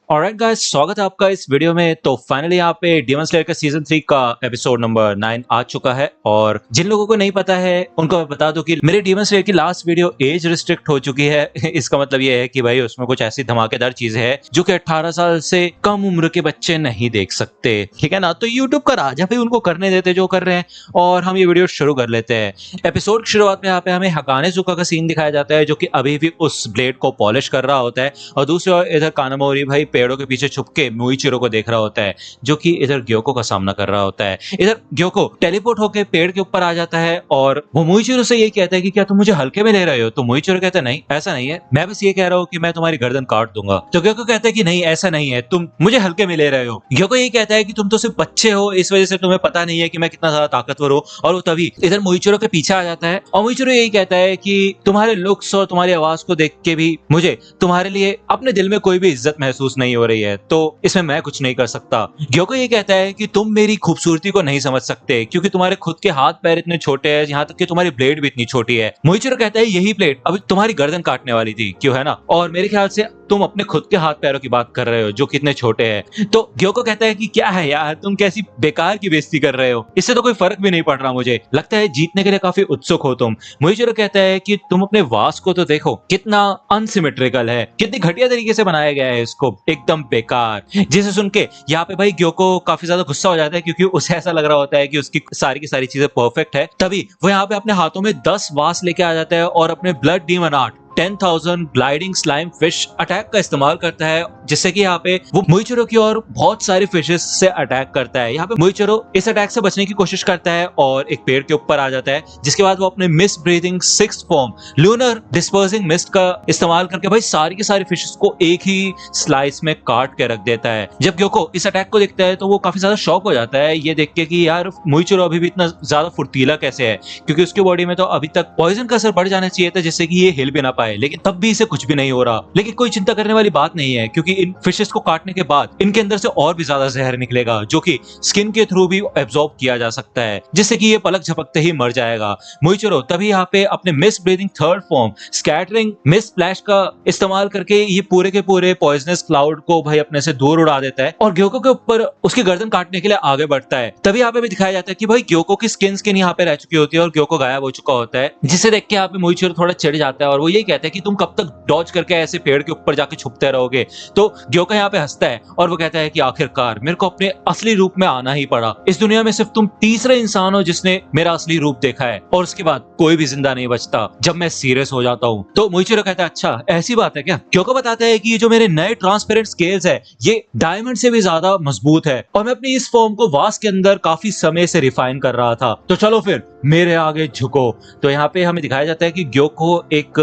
Alright guys, स्वागत है आपका इस वीडियो में। तो फाइनली यहाँ पे डीमन स्लेयर का सीजन 3 का एपिसोड नंबर 9 आ चुका है। और जिन लोगों को नहीं पता है उनको मैं बता दूं कि मेरे डीमन स्लेयर की लास्ट वीडियो एज रिस्ट्रिक्ट हो चुकी है। इसका मतलब ये है कि भाई उसमें कुछ ऐसी धमाकेदार चीजें हैं जो कि 18 साल से कम उम्र के बच्चे नहीं देख सकते, ठीक है ना। तो यूट्यूब का राजा भी उनको करने देते जो कर रहे हैं, और हम ये वीडियो शुरू कर लेते हैं। एपिसोड की शुरुआत में यहाँ पे हमें हकानेजुका का सीन दिखाया जाता है, जो कि अभी भी उस ब्लेड को पॉलिश कर रहा होता है, और दूसरी ओर इधर कानामोरी भाई पेड़ों के पीछे छुप के मुइचिरो को देख रहा होता है, जो कि इधर ग्योको का सामना कर रहा होता है। इधर ग्योको टेलीपोर्ट होकर पेड़ के ऊपर आ जाता है और वो मुइचिरो से ये कहता है कि क्या तुम मुझे हल्के में ले रहे हो। तो मुइचिरो कहता है नहीं, ऐसा नहीं है, मैं बस ये कह रहा हूँ कि मैं तुम्हारी गर्दन काट दूंगा। तो ग्योको कहता है कि नहीं, ऐसा नहीं है, तुम मुझे हल्के में ले रहे हो। ग्योको ये कहता है कि तुम तो सिर्फ बच्चे हो, इस वजह से तुम्हें पता नहीं है कि मैं कितना ज्यादा ताकतवर हूँ। और वो तभी इधर मुइचिरो के पीछे आ जाता है और मुइचिरो यही कहता है कि तुम्हारे लुक्स और तुम्हारी आवाज को देख के भी मुझे तुम्हारे लिए अपने दिल में कोई भी इज्जत महसूस नहीं हो रही है, तो इसमें मैं कुछ नहीं कर सकता। ग्योको ये कहता है कि तुम मेरी खूबसूरती को नहीं समझ सकते क्योंकि तुम्हारे खुद के हाथ पैर इतने छोटे हैं, यहाँ तक कि तुम्हारी ब्लेड भी इतनी छोटी है। मुइचिरो कहता है यही ब्लेड अभी तुम्हारी गर्दन काटने वाली थी, क्यों है ना, और मेरे ख्याल से तुम अपने खुद के हाथ पैरों की बात कर रहे हो जो कितने छोटे हैं। तो ग्योको कहता है कि क्या है यार, तुम कैसी बेकार की बेइज्जती कर रहे हो, इससे तो कोई फर्क भी नहीं पड़ रहा, मुझे लगता है जीतने के लिए काफी उत्सुक हो तुम। मुइचिरो कहता है कि तुम अपने वास को तो देखो, कितना अनसिमेट्रिकल है, कितनी घटिया तरीके से बनाया गया है इसको, एकदम बेकार। जिसे सुन के यहाँ पे भाई ग्योको काफी ज्यादा गुस्सा हो जाता है क्योंकि उसे ऐसा लग रहा होता है कि उसकी सारी की सारी चीजें परफेक्ट है। तभी वो यहाँ पे अपने हाथों में 10 वास लेके आ जाता है और अपने blood demon art 10,000 gliding slime fish attack का इस्तेमाल करता है, जिससे कि यहाँ पे वो मुइचिरो की और बहुत सारे फिशेस से अटैक करता है। यहाँ पे मुइचिरो इस अटैक से बचने की कोशिश करता है और एक पेड़ के ऊपर आ जाता है, जिसके बाद वो अपने mist breathing 6th form lunar dispersing mist का इस्तेमाल करके भाई सारी की सारी फिशेस को एक ही स्लाइस में काट के रख देता है। जब ग्योको इस अटैक को देखता है तो वो काफी ज्यादा शॉक हो जाता है ये देख के कि यार मुइचिरो अभी भी इतना ज्यादा फुर्तीला कैसे है, क्योंकि उसकी बॉडी में तो अभी तक पॉइजन का असर बढ़ जाना चाहिए था जिससे कि ये हिल भी ना पाए, लेकिन तब भी इसे कुछ भी नहीं हो रहा। लेकिन कोई चिंता करने वाली बात नहीं है क्योंकि इन फिशेस को काटने के बाद इनके अंदर से और भी ज्यादा जहर निकलेगा जो कि स्किन के थ्रू भी एब्जॉर्ब किया जा सकता है, जिससे कि ये पलक झपकते ही मर जाएगा। मुइचिरो तभी यहाँ पे अपने mist breathing 3rd form scattering mist splash का इस्तेमाल करके ये पूरे के पूरे पॉइजनस क्लाउड को भाई अपने से दूर उड़ा देता है और ग्योको के ऊपर उसकी गर्दन काटने के लिए आगे बढ़ता है। तभी यहाँ पे भी दिखाया जाता है कि भाई ग्योको की स्किन यहाँ पे रह चुकी होती है और ग्योको गायब हो चुका होता है, जिसे देख के यहाँ पे मुइचिरो थोड़ा चिढ़ जाता है और वो यही कहता है कि तुम कब तक डॉज करके ऐसे पेड़ के ऊपर जाके छुपते रहोगे। तो ग्योको यहाँ पे हंसता है और वो कहता है कि आखिरकार मेरे को अपने असली रूप में आना ही पड़ा। इस दुनिया में सिर्फ तुम तीसरे इंसान हो जिसने मेरा असली रूप देखा है और उसके बाद कोई भी जिंदा नहीं बचता जब मैं सीरियस हो जाता हूँ। तो मुइचिरो कहता है अच्छा ऐसी बात है क्या। ग्योको बताता है कि ये जो मेरे नए ट्रांसपेरेंट स्केल्स है ये डायमंड से भी ज्यादा मजबूत है और मैं अपनी इस फॉर्म को वास के अंदर काफी समय से रिफाइन कर रहा था, तो चलो फिर मेरे आगे झुको। तो यहाँ पे हमें दिखाया जाता है कि ग्योको एक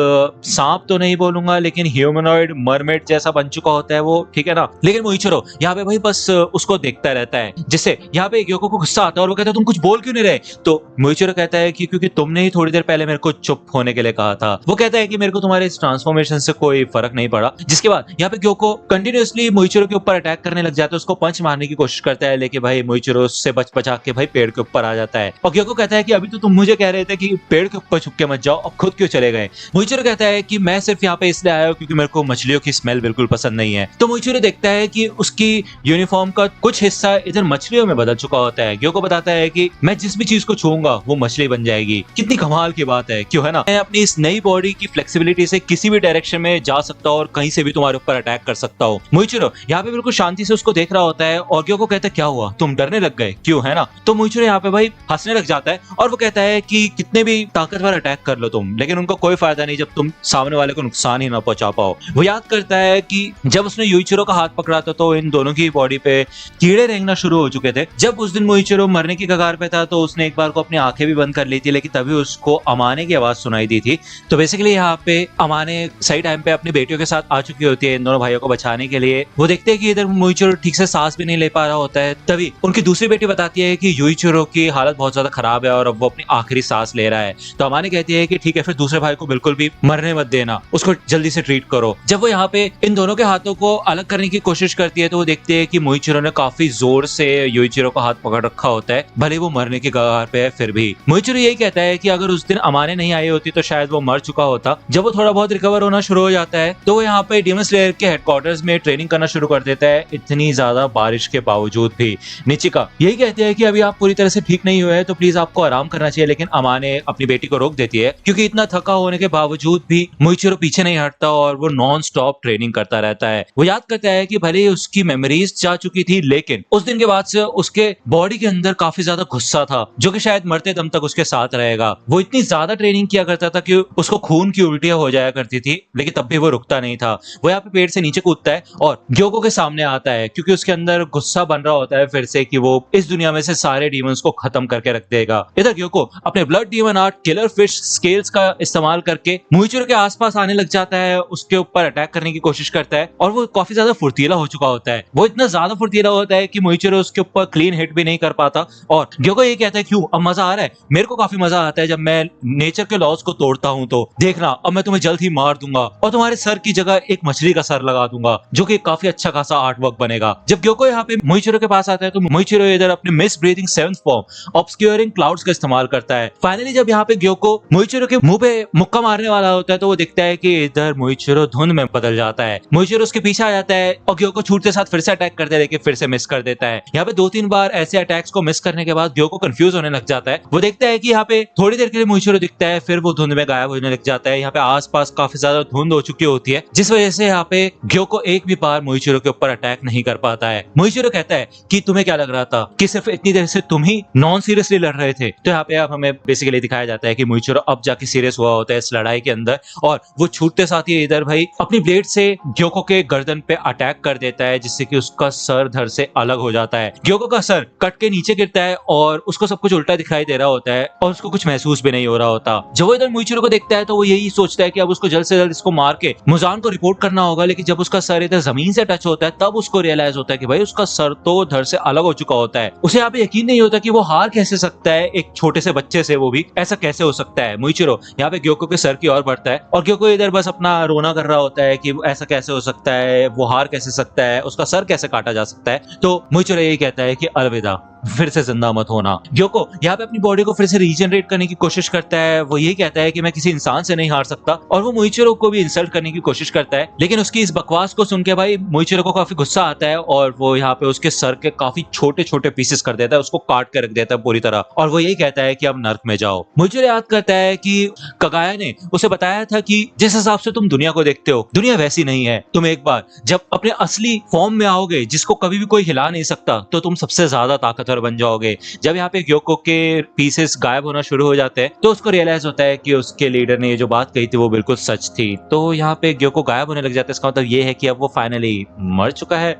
सांप तो नहीं बोलूंगा लेकिन ह्यूमनॉइड मरमेड जैसा बन चुका होता है वो, ठीक है ना। लेकिन मुइचिरो यहाँ पे भाई बस उसको देखता रहता है, जिससे यहाँ पे ग्योको को गुस्सा आता है और वो कहता है तुम कुछ बोल क्यों नहीं रहे। तो मुइचिरो कहता है कि क्योंकि तुमने ही थोड़ी देर पहले मेरे को चुप होने के लिए कहा था। वो कहता है कि मेरे को तुम्हारे इस ट्रांसफॉर्मेशन से कोई फर्क नहीं पड़ा। जिसके बाद यहाँ पे ग्योको कंटिन्यूअसली मुइचिरो के ऊपर अटैक करने लग जाता है, उसको पंच मारने की कोशिश करता है, लेकिन भाई मुइचिरो से बचा के भाई पेड़ के ऊपर आ जाता है। और ग्योको कहता है कि अभी तो तुम मुझे कह रहे थे कि पेड़ के ऊपर छुप के मत जाओ, अब खुद क्यों चले गए। मुइचिरो कहता है कि मैं सिर्फ यहाँ पे इसलिए आया हूँ क्योंकि मेरे को मछलियों की स्मेल बिल्कुल पसंद नहीं है। तो मुइचिरो देखता है कि उसकी यूनिफॉर्म का कुछ हिस्सा इधर मछलियों में बदल चुका होता है। ग्योको बताता है कि मैं जिस भी चीज को छूऊंगा वो मछली बन जाएगी। कितनी कमाल की बात है, क्यों है ना। मैं अपनी इस नई बॉडी की फ्लेक्सिबिलिटी से किसी भी डायरेक्शन में जा सकता हूँ और कहीं से भी तुम्हारे ऊपर अटैक कर सकता हूँ। मुइचिरो यहाँ पे बिल्कुल शांति से उसको देख रहा होता है और ग्योको कहता है क्या हुआ, तुम डरने लग गए, क्यों है ना। तो मुइचिरो यहाँ पे भाई हंसने लग जाता है और वो कहता है कि कितने भी ताकतवर अटैक कर लो तुम, लेकिन उनका कोई फायदा नहीं जब तुम सामने वाले को नुकसान ही ना पहुंचा पाओ। वो याद करता है कि जब उसने युइचिरो का हाथ पकड़ा था तो इन दोनों की बॉडी पे कीड़े रेंगना शुरू हो चुके थे। जब उस दिन मुइचिरो मरने की कगार पे था तो उसने एक बार को अपनी आंखें भी बंद कर ली थी, लेकिन तभी उसको अमाने की आवाज सुनाई दी थी। तो बेसिकली यहाँ पे अमाने सही टाइम पे अपनी बेटियों के साथ आ चुकी होती है इन दोनों भाइयों को बचाने के लिए। वो देखते हैं कि इधर मुइचिरो ठीक से सांस भी नहीं ले पा रहा होता है। तभी उनकी दूसरी बेटी बताती है कि युइचिरो की हालत बहुत ज्यादा खराब है और अब वो अपनी आखिरी सांस ले रहा है। तो अमाने कहती है कि ठीक है, फिर दूसरे भाई को बिल्कुल भी मरने मत देना, उसको जल्दी से ट्रीट करो। जब वो यहाँ पे इन दोनों के हाथों को अलग करने की कोशिश करती है तो वो देखती है कि मोइचिरो ने काफी जोर से योइचिरो का हाथ पकड़ रखा होता है, भले वो मरने की कगार पे है फिर भी। मोइचिरो यही कहता है कि अगर उस दिन अमाने नहीं आई होती तो शायद वो मर चुका होता। जब वो थोड़ा बहुत रिकवर होना शुरू हो जाता है तो वो यहाँ पे डीमन स्लेयर के हेडक्वार्टर्स में ट्रेनिंग करना शुरू कर देता है, इतनी ज्यादा बारिश के बावजूद भी। निचिका यही कहती है कि अभी आप पूरी तरह से ठीक नहीं हुए हैं तो प्लीज आपको आराम करना चाहिए, लेकिन अमाने अपनी बेटी को रोक देती है क्योंकि इतना थका होने के बावजूद भी मोइचिरो पीछे नहीं हटता और वो नॉन स्टॉप ट्रेनिंग करता रहता है। वो याद करता है कि भले ही उसकी मेमोरीज जा चुकी थी लेकिन उस दिन के बाद से उसके बॉडी के अंदर काफी ज्यादा गुस्सा था जो कि शायद मरते दम तक उसके साथ रहेगा। वो इतनी ज्यादा ट्रेनिंग किया करता था कि उसको खून की उल्टियां हो जाया करती थी, लेकिन तब भी वो रुकता नहीं था। वो यहाँ पे पेड़ से नीचे कूदता है और ग्योको के सामने आता है क्योंकि उसके अंदर गुस्सा बन रहा होता है फिर से कि वो इस दुनिया में से सारे डीमंस को खत्म करके रख देगा। इधर ग्योको अपने blood demon art killer fish scales का इस्तेमाल करके मोइचिरो के आसपास आने लग जाता है, उसके ऊपर अटैक करने की कोशिश करता है और वो काफी ज्यादा फुर्तीला हो चुका होता है। वो इतना ज्यादा फुर्तीला होता है कि मोइचिरो उसके ऊपर क्लीन हिट भी नहीं कर पाता और ग्योको ये कहता है क्यों अब मजा आ रहा है? मेरे को काफी मजा आता है जब मैं नेचर के लॉज को तोड़ता हूँ, तो देखना अब मैं तुम्हें जल्द ही मार दूंगा और तुम्हारे सर की जगह एक मछली का सर लगा दूंगा जो कि काफी अच्छा खासा आर्ट वर्क बनेगा। जब ग्योको यहाँ पे मोइचिरो के पास आता है तो मोइचिरो इधर अपने mist breathing seventh form obscuring clouds का इस्तेमाल करता है। फाइनली जब यहाँ पे ग्योको मोइचिरो के मुंह पे मुक्का मारने वाला होता है तो वो दिखता है कि इधर मोइचिरो धुंध में बदल जाता है। मोइचिरो उसके पीछे आ जाता है और ग्योको छूटते साथ फिर से अटैक करते लेकिन फिर से मिस कर देता है। यहाँ पे 2-3 बार ऐसे अटैक्स को मिस करने के बाद ग्योको कंफ्यूज होने लग जाता है। वो देखता है कि यहाँ पे थोड़ी देर के लिए मोइचिरो दिखता है, फिर वो धुंध में गायब होने लग जाता है। यहाँ पे आसपास काफी ज्यादा धुंध हो चुकी होती है जिस वजह से यहाँ पे ग्योको एक भी बार मोइचिरो के ऊपर अटैक नहीं कर पाता है। मोइचिरो कहता है कि तुम्हें क्या लग रहा था कि सिर्फ इतनी देर से तुम ही नॉन सीरियसली लड़ रहे थे? तो यहाँ पे अब हमें बेसिकली दिखाया जाता है कि मोइचिरो अब जाके सीरियस हुआ होता है इस लड़ाई के अंदर और वो छूटते साथ ही इधर भाई अपनी ब्लेड से ग्योको के गर्दन पे अटैक कर देता है जिससे कि उसका सर धड़ से अलग हो जाता है। ग्योको का सर कट के नीचे गिरता है और उसको सब कुछ उल्टा दिखाई दे रहा होता है और उसको कुछ महसूस भी नहीं हो रहा होता। जब वो इधर मोइचिरो को देखता है तो वो यही सोचता है कि अब उसको जल्द से जल्द इसको मार के मुजान को रिपोर्ट करना होगा, लेकिन जब उसका सर इधर जमीन से टच होता है तब उसको रियलाइज होता है कि भाई उसका सर तो धड़ से अलग हो चुका होता है। उसे यहाँ पे यकीन नहीं होता कि वो हार कैसे सकता है एक छोटे से बच्चे से, वो भी ऐसा कैसे हो सकता है। मोइचिरो यहाँ पे ग्योको के सर की ओर बढ़ता है और ग्योको इधर बस अपना रोना कर रहा होता है कि ऐसा कैसे हो सकता है, वो हार कैसे सकता है, उसका सर कैसे काटा जा सकता है। तो मोइचिरो यही कहता है कि अलविदा, फिर से जिंदा मत होना। ग्योको यहाँ पे अपनी बॉडी को फिर से रीजनरेट करने की कोशिश करता है। वो यही कहता है कि मैं किसी इंसान से नहीं हार सकता और वो मोइचिरो को भी इंसल्ट करने की कोशिश करता है, लेकिन उसकी इस बकवास को सुन के भाई मोइचिरो को काफी गुस्सा आता है और वो यहाँ पे उसके सर के काफी छोटे छोटे पीसेस कर देता है, उसको काट के रख देता है पूरी तरह और वो यही कहता है कि अब नर्क में जाओ। मोइचिरो याद करता है कि कगाया ने उसे बताया था कि जिस हिसाब से तुम दुनिया को देखते हो दुनिया वैसी नहीं है। तुम एक बार जब अपने असली फॉर्म में आओगे जिसको कभी भी कोई हिला नहीं सकता तो तुम सबसे ज्यादा ताकतवर बन जाओगे। जब यहाँ पे ग्योको के पीसेस गायब होना शुरू हो जाते हैं तो उसको रियलाइज होता है कि उसके लीडर ने ये जो बात कही थी वो बिल्कुल सच थी। तो यहाँ पे ग्योको गायब होने लग जाता है, इसका मतलब ये है कि अब वो फाइनली मर चुका है।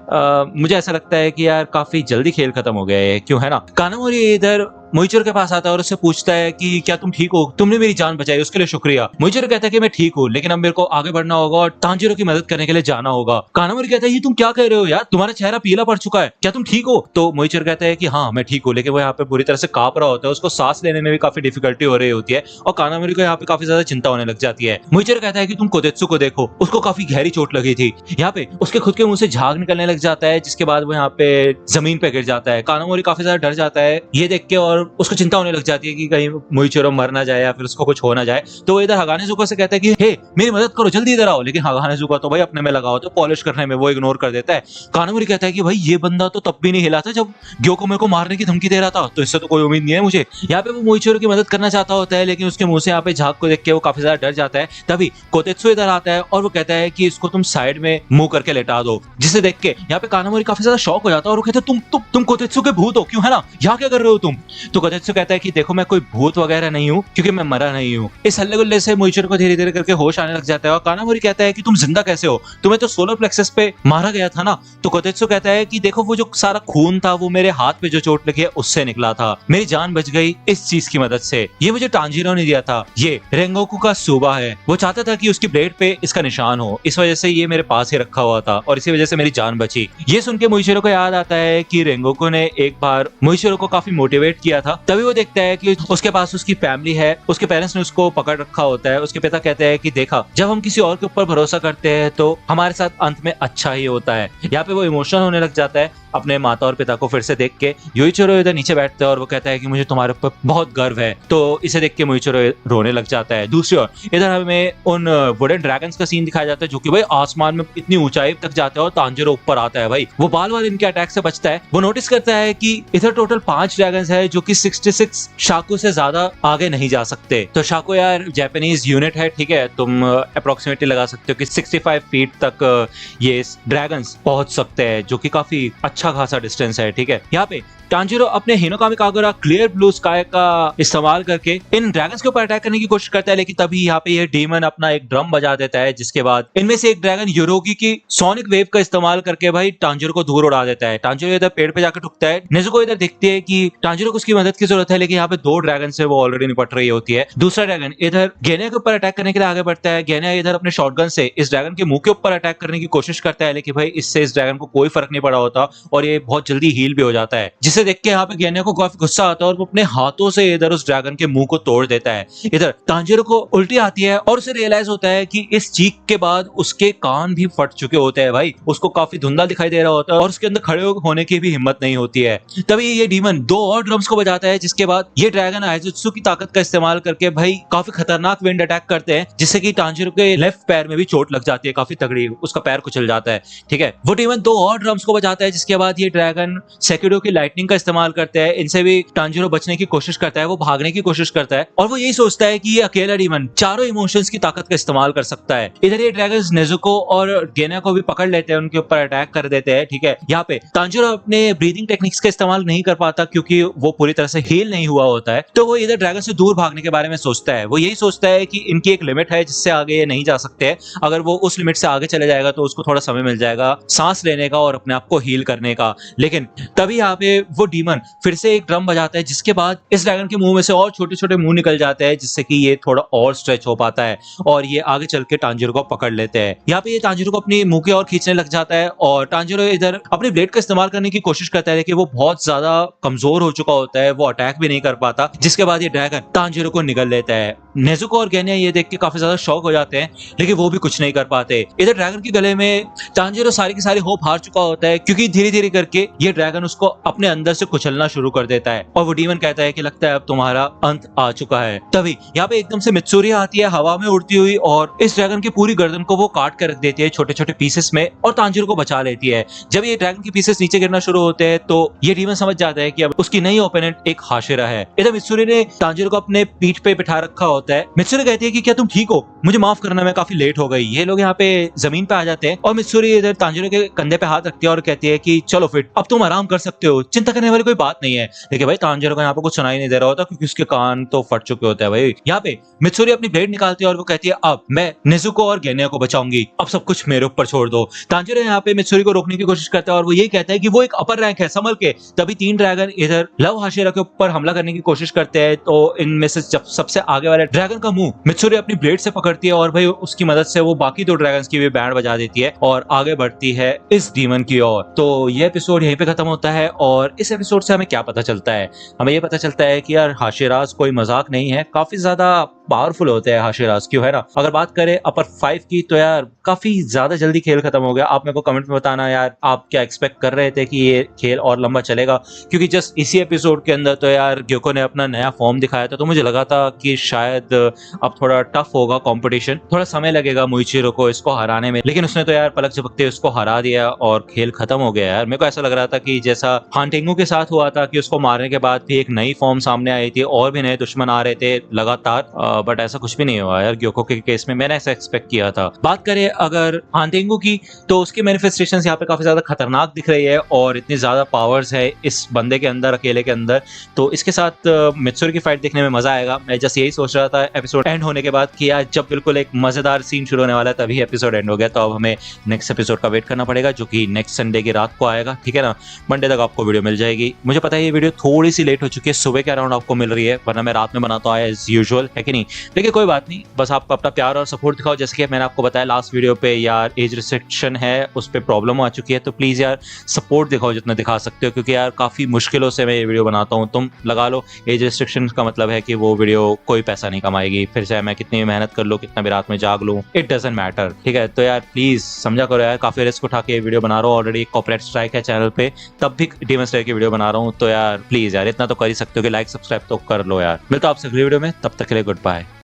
मुझे ऐसा लगता है कि यार काफी जल्दी खेल खत्म हो गया है, क्यों है ना। कानामोरी इधर मोइचिरो के पास आता है और उससे पूछता है कि क्या तुम ठीक हो, तुमने मेरी जान बचाई उसके लिए शुक्रिया। मोइचिरो कहता है कि मैं ठीक हूँ लेकिन अब मेरे को आगे बढ़ना होगा और तांजीरो की मदद करने के लिए जाना होगा। कानामोरी कहता है ये तुम क्या कह रहे हो यार, तुम्हारा चेहरा पीला पड़ चुका है, क्या तुम ठीक हो? तो मोइचिरो कहता है कि हाँ मैं ठीक हूँ, लेकिन वो यहाँ पे पूरी तरह से कांप रहा होता है, उसको सांस लेने में भी काफी डिफिकल्टी हो रही होती है और कानामोरी को यहाँ पे काफी ज्यादा चिंता होने लग जाती है। मोइचिरो कहता है कि तुम कोतेत्सु को देखो, उसको काफी गहरी चोट लगी थी। यहाँ पे उसके खुद के मुंह से झाग निकलने लग जाता है जिसके बाद वो यहाँ पे जमीन पे गिर जाता है। कानामोरी काफी ज्यादा डर जाता है ये देख के और उसको चिंता होने लग जाती है कि कहीं मोइचिरो मर ना जाए या फिर उसको कुछ हो ना जाए। तो वो इधर हगानेजुका से कहता है कि हे मेरी मदद करो, जल्दी इधर आओ, लेकिन हगानेजुका तो भाई अपने में लगा होता है पॉलिश करने में, वो इग्नोर कर देता है। कानामोरी कहता है कि भाई ये बंदा तो तब भी नहीं हिला था जब ग्योको मेरे को मारने की धमकी दे रहा था, तो इससे तो कोई उम्मीद नहीं है मुझे। यहाँ पे वो मोइचिरो की मदद करना चाहता होता है लेकिन उसके मुंह से यहाँ पे झाग को देख के वो काफी ज्यादा डर जाता है। तभी कोतेत्सु इधर आता है और वो कहता है कि इसको तुम साइड में मुंह करके लेटा दो, जिसे देख के यहाँ पे कानामोरी काफी ज्यादा शॉक हो जाता है और वो कहता है तुम कोतेत्सु के भूत हो, क्यों है ना, यहाँ क्या कर रहे हो तुम? तो कोतेत्सु कहता है कि देखो मैं कोई भूत वगैरह नहीं हूँ क्योंकि मैं मरा नहीं हूँ। इस हल्ले गुल्ले से मोइचिरो को धीरे धीरे करके होश आने लग जाता है और कानामोरी कहता है कि तुम जिंदा कैसे हो, तुम्हें तो सोलर प्लेक्सस पे मारा गया था ना। तो कोतेत्सु कहता है कि देखो वो जो सारा खून था वो मेरे हाथ पे जो चोट लगी है उससे निकला था, मेरी जान बच गई इस चीज की मदद से। ये मुझे तांजीरो ने दिया था, ये रेंगोकू का सूबा है, वो चाहता था कि उसकी ब्लेड पे इसका निशान हो, इस वजह से ये मेरे पास ही रखा हुआ था और इसी वजह से मेरी जान बची। ये सुन के मोइचिरो को याद आता है कि रेंगोकू ने एक बार मोइचिरो को काफी मोटिवेट किया किया था। तभी वो देखता है कि उसके पास उसकी फैमिली है, उसके पेरेंट्स ने उसको पकड़ रखा होता है। उसके पिता कहते हैं कि देखा, जब हम किसी और के ऊपर भरोसा करते हैं तो हमारे साथ अंत में अच्छा ही होता है। यहाँ पे वो इमोशनल होने लग जाता है अपने माता और पिता को फिर से देख के। युइचिरो इधर नीचे बैठता है और वो कहता है कि मुझे तुम्हारे ऊपर बहुत गर्व है। तो इसे देख के मुइचिरो रोने लग जाता है। दूसरी ओर इधर हमें उन वुडन ड्रैगन्स का सीन दिखाया जाता है जो कि भाई आसमान में इतनी ऊंचाई तक जाते हैं और तांजिरो ऊपर आता है। भाई वो बाल बाल इनके अटैक से बचता है। वो नोटिस करता है कि इधर टोटल 5 ड्रैगन्स है जो कि 66 शाकू से ज्यादा आगे नहीं जा सकते। तो शाकू यार जापानीज यूनिट है, ठीक है, तुम अप्रोक्सीमेटली लगा सकते हो कि 65 फीट तक ये ड्रैगन्स पहुंच सकते हैं, जो कि काफी अच्छा खासा डिस्टेंस है। ठीक है, यहाँ पे तांजिरो अपने Hinokami Kagura clear blue sky का इस्तेमाल करके इन ड्रैगन्स के ऊपर अटैक करने की कोशिश करता है, लेकिन तभी यहाँ पे ये डीमन अपना एक ड्रम बजा देता है, जिसके बाद इनमें से एक ड्रैगन योरोगी की सोनिक वेव का इस्तेमाल करके भाई तांजिरो को दूर उड़ा देता है। तांजिरो इधर पेड़ पे जाकर टुकता है। नेजुको इधर दिखती है कि तांजिरो को उसकी मदद की जरूरत है, लेकिन यहाँ पे 2 ड्रैगन से वो ऑलरेडी निपट रही होती है। दूसरा ड्रैगन इधर गेनिया के ऊपर अटैक करने के लिए आगे बढ़ता है। गेनिया इधर अपने शॉटगन से इस ड्रैगन के मुंह के ऊपर अटैक करने की कोशिश करता है, लेकिन भाई इससे इस ड्रैगन को कोई फर्क नहीं पड़ा होता और ये बहुत जल्दी हील भी हो जाता है, जिसे देख के यहाँ पे को काफी गुस्सा आता है और वो अपने हाथों से इधर उस ड्रैगन के मुंह को तोड़ देता है। इधर तांजिरो को उल्टी आती है और उसे रियलाइज होता है कि इस चीख के बाद उसके कान भी फट चुके होते हैं। भाई उसको काफी धुंधला दिखाई दे रहा होता है और उसके अंदर खड़े होने की भी हिम्मत नहीं होती है। तभी ये डीमन 2 और ड्रम्स को बजाता है, जिसके बाद ये ड्रैगन आइजुत्सु की ताकत का इस्तेमाल करके भाई काफी खतरनाक विंड अटैक करते हैं, जिससे कि तांजिरो के लेफ्ट पैर में भी चोट लग जाती है, काफी तगड़ी, उसका पैर कुचल जाता है। ठीक है, वो डीमन 2 और ड्रम्स को बजाता है, जिसके बाद ये ड्रैगन सेकिडो की लाइटनिंग का इस्तेमाल करते हैं। इनसे भी तांजिरो बचने की कोशिश करता है, वो भागने की कोशिश करता है और वो यही सोचता है कि ये अकेला डीमन चारों इमोशंस की ताकत का इस्तेमाल कर सकता है। इधर ये ड्रैगन्स नेजुको और गेनिया को भी पकड़ लेते हैं, उनके ऊपर अटैक कर देते हैं। ठीक है, यहाँ पे तांजिरो अपने ब्रीदिंग टेक्निक्स का इस्तेमाल नहीं कर पाता क्योंकि वो पूरी तरह से हील नहीं हुआ होता है। तो वो इधर ड्रैगन से दूर भागने के बारे में सोचता है। वो यही सोचता है कि इनकी एक लिमिट है जिससे आगे ये नहीं जा सकते हैं। अगर वो उस लिमिट से आगे चले जाएगा तो उसको थोड़ा समय मिल जाएगा सांस लेने का और अपने आप को हील करने का। लेकिन तभी यहाँ पे वो डीमन फिर से एक ड्रम बजाता है, जिसके बाद इस ड्रैगन के मुंह में से और छोटे छोटे मुंह निकल जाते हैं, जिससे कि ये थोड़ा और स्ट्रेच हो पाता है और ये आगे चल के तांजिरो को पकड़ लेते हैं। यहाँ पे ये तांजिरो को अपनी मुंह की ओर खींचने लग जाता है और तांजिरो इधर अपने ब्लेड का इस्तेमाल करने की कोशिश करता है, लेकिन वो बहुत ज्यादा कमजोर हो चुका होता है, वो अटैक भी नहीं कर पाता, जिसके बाद ये ड्रैगन तांजिरो को निगल लेता है। नेजुको और गेनिया ये देख के काफी ज्यादा शॉक हो जाते हैं, लेकिन वो भी कुछ नहीं कर पाते। इधर ड्रैगन के गले में तांजिरो सारी की सारी होप हार चुका होता है, क्योंकि धीरे धीरे करके ये ड्रैगन उसको अपने अंदर से कुचलना शुरू कर देता है और वो डीमन कहता है कि लगता है अब तुम्हारा अंत आ चुका है। तभी यहाँ पे एकदम से मित्सुरी आती है हवा में उड़ती हुई और इस ड्रैगन की पूरी गर्दन को वो काट कर रख देती है छोटे छोटे पीसेस में और तांजिरो को बचा लेती है। जब ये ड्रैगन के पीसेस नीचे गिरना शुरू होते हैं तो ये डीमन समझ जाता है कि अब उसकी नई ओपोनेंट एक हाशिरा है। इधर मित्सुरी ने तांजिरो को अपने पीठ पे बिठा रखा होता है। मित्सुरी कहती है कि क्या तुम ठीक हो, मुझे माफ करना, मैं काफी लेट हो गई। ये लोग यहाँ पे जमीन पे आ जाते हैं और मित्सुरी इधर तांजिरो के कंधे पे हाथ रखती है और कहती है कि चलो फिर अब तुम आराम कर सकते हो, चिंता करने वाली कोई बात नहीं है। लेकिन भाई तांजिरो को यहाँ पे कुछ सुनाई नहीं दे रहा होता क्योंकि उसके कान तो फट चुके होते हैं। भाई यहाँ पे मित्सुरी अपनी ब्लेड निकालती है और वो कहती है अब मैं नेजुको और गेनिया को बचाऊंगी, अब सब कुछ मेरे ऊपर छोड़ दो। तांजिरो यहाँ पे मित्सुरी को रोकने की कोशिश करता है और वो यही कहता है कि वो एक अपर रैंक है, संभल के। तभी 3 ड्रैगन इधर लव हाशिरा के ऊपर हमला करने की कोशिश करते हैं, तो इनमें से सबसे आगे वाले ड्रैगन का मुंह मित्सुरी अपनी ब्लेड से पकड़ती है और भाई उसकी मदद से वो बाकी 2 ड्रैगन्स की भी बैंड बजा देती है और आगे बढ़ती है इस डीमन की ओर। तो ये एपिसोड यहीं पे खत्म होता है और इस एपिसोड से हमें क्या पता चलता है? हमें ये पता चलता है कि यार हाशिराज कोई मजाक नहीं है, काफी ज्यादा पावरफुल होते हैं हाशिराज, क्यों है ना। अगर बात करें अपर 5 की तो यार काफी ज्यादा जल्दी खेल खत्म हो गया। आप मेरे को कमेंट में बताना यार आप क्या एक्सपेक्ट कर रहे थे कि ये खेल और लंबा चलेगा, क्योंकि जस्ट इसी एपिसोड के अंदर तो यार ग्योको ने अपना नया फॉर्म दिखाया था, तो मुझे लगा था कि शायद अब थोड़ा टफ होगा कंपटीशन, थोड़ा समय लगेगा मुइचिरो को इसको हराने में, लेकिन उसने तो यार पलक झपकते उसको हरा दिया और खेल खत्म हो गया। यार मेरे को ऐसा लग रहा था कि जैसा हांटेंगू के साथ हुआ था कि उसको मारने के बाद भी एक नई फॉर्म सामने आई थी और भी नए दुश्मन आ रहे थे लगातार, बट ऐसा कुछ भी नहीं हुआ यार ग्योको के केस में, मैंने ऐसा एक्सपेक्ट किया था। बात करें अगर हांटेंगू की तो उसकी मैनिफेस्टेशंस यहाँ पे काफी ज्यादा खतरनाक दिख रही है और इतनी ज्यादा पावर्स है इस बंदे के अंदर, अकेले के अंदर, तो इसके साथ मित्सुरी की फाइट देखने में मजा आएगा। मैं जस्ट यही सोच रहा रहा था एपिसोड एंड होने के बाद कि यार जब बिल्कुल एक मजेदार सीन शुरू होने वाला है तभी एपिसोड एंड हो गया, तो अब हमें नेक्स्ट एपिसोड का वेट करना पड़ेगा जो कि नेक्स्ट संडे की रात को आएगा, ठीक है ना। मंडे तक आपको वीडियो मिल जाएगी। मुझे पता है ये वीडियो थोड़ी सी लेट हो चुकी है, सुबह के अराउंड आपको मिल रही है, वरना मैं रात में बनाता आया एज यूजुअल, है कि नहीं। लेकिन कोई बात नहीं, बस आप अपना प्यार और सपोर्ट दिखाओ। जैसे कि मैंने आपको बताया लास्ट वीडियो पे यार एज रिस्ट्रिक्शन है, उस पर प्रॉब्लम आ चुकी है, तो प्लीज यार सपोर्ट दिखाओ जितना दिखा सकते हो, क्योंकि यार काफी मुश्किलों से मैं ये वीडियो बनाता हूँ। तुम लगा लो एज रिस्ट्रिक्शन का मतलब है कि वो वीडियो कोई पैसा नहीं कमाएगी, फिर चाहे मैं कितनी भी मेहनत कर लूँ, कितना भी रात में जाग लूँ, इट डजंट मैटर, ठीक है। तो यार प्लीज समझा करो यार, काफी रिस्क उठा के ये वीडियो बना रहा हूँ, ऑलरेडी कॉपीराइट स्ट्राइक है चैनल पे, तब भी डीमन स्लेयर की वीडियो बना रहा हूँ। तो यार प्लीज यार इतना तो कर ही सकते हो कि लाइक सब्सक्राइब तो कर लो यार। मिलता हूं आपसे अगली वीडियो में, तब तक के लिए गुड बाय।